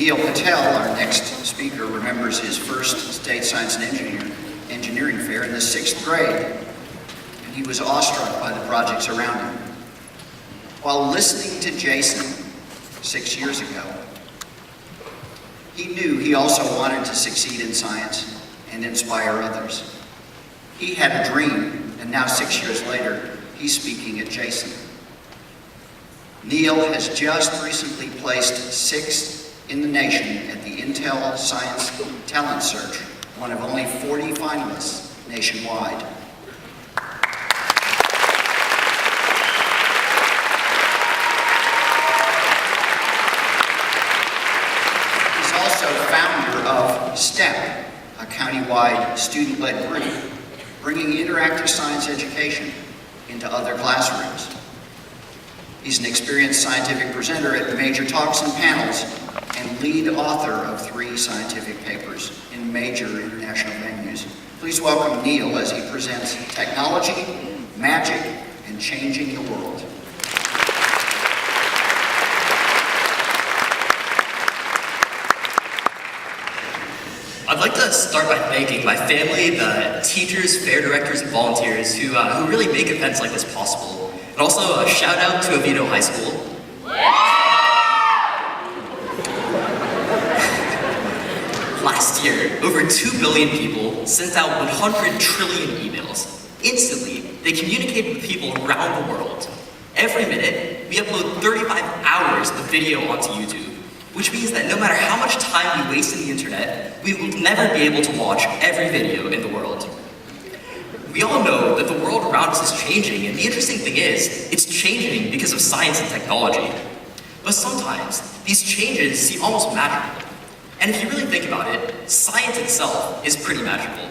Neel Patel, our next speaker, remembers his first state science and engineering fair in the 6th grade, and he was awestruck by the projects around him. While listening to Jason 6 years ago, he knew he also wanted to succeed in science and inspire others. He had a dream, and now 6 years later, he's speaking at Jason. Neel has just recently placed 6th in the nation at the Intel Science Talent Search, one of only 40 finalists nationwide. He's also founder of STEP, a countywide student-led group, bringing interactive science education into other classrooms. He's an experienced scientific presenter at major talks and panels, and lead author of 3 scientific papers in major international venues. Please welcome Neel as he presents Technology, Magic, and Changing the World. I'd like to start by thanking my family, the teachers, fair directors, and volunteers who really make events like this possible. And also a shout out to Oviedo High School. Last year, over 2 billion people sent out 100 trillion emails. Instantly, they communicated with people around the world. Every minute, we upload 35 hours of video onto YouTube, which means that no matter how much time we waste on the internet, we will never be able to watch every video in the world. We all know that the world around us is changing, and the interesting thing is, it's changing because of science and technology. But sometimes, these changes seem almost magical. And if you really think about it, science itself is pretty magical.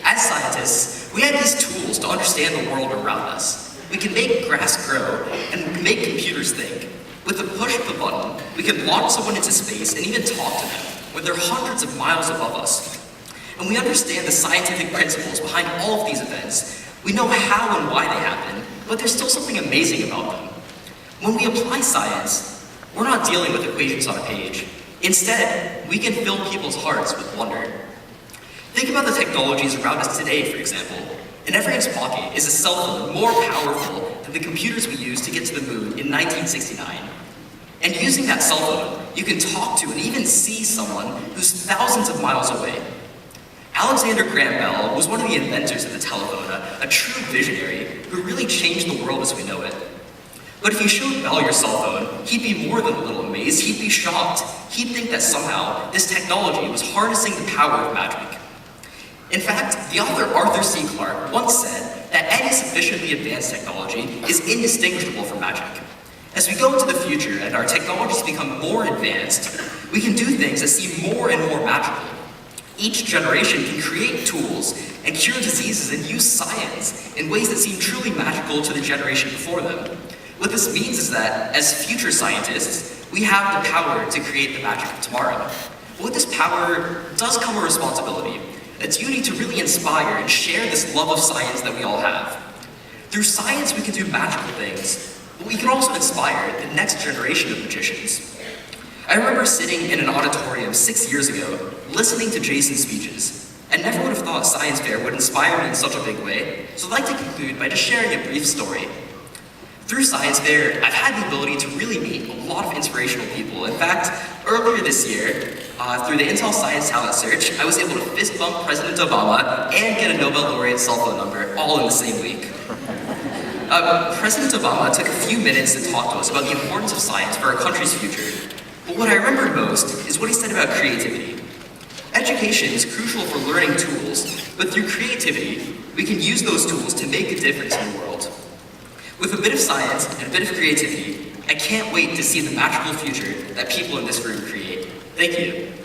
As scientists, we have these tools to understand the world around us. We can make grass grow and make computers think. With the push of a button, we can launch someone into space and even talk to them when they're hundreds of miles above us. And we understand the scientific principles behind all of these events. We know how and why they happen, but there's still something amazing about them. When we apply science, we're not dealing with equations on a page. Instead, we can fill people's hearts with wonder. Think about the technologies around us today, for example. In everyone's pocket is a cell phone more powerful than the computers we used to get to the moon in 1969. And using that cell phone, you can talk to and even see someone who's thousands of miles away. Alexander Graham Bell was one of the inventors of the telephone, a true visionary who really changed the world as we know it. But if you showed Bell your cell phone, he'd be more than a little amazed, he'd be shocked. He'd think that somehow this technology was harnessing the power of magic. In fact, the author Arthur C. Clarke once said that any sufficiently advanced technology is indistinguishable from magic. As we go into the future and our technologies become more advanced, we can do things that seem more and more magical. Each generation can create tools and cure diseases and use science in ways that seem truly magical to the generation before them. What this means is that, as future scientists, we have the power to create the magic of tomorrow. But with this power does come a responsibility, a duty to really inspire and share this love of science that we all have. Through science, we can do magical things, but we can also inspire the next generation of magicians. I remember sitting in an auditorium 6 years ago, listening to Jason's speeches. I never would have thought a science fair would inspire me in such a big way, so I'd like to conclude by just sharing a brief story. Through Science Fair, I've had the ability to really meet a lot of inspirational people. In fact, earlier this year, through the Intel Science Talent Search, I was able to fist bump President Obama and get a Nobel laureate cell phone number all in the same week. President Obama took a few minutes to talk to us about the importance of science for our country's future. But what I remember most is what he said about creativity. Education is crucial for learning tools, but through creativity, we can use those tools to make a difference in the world. With a bit of science and a bit of creativity, I can't wait to see the magical future that people in this room create. Thank you.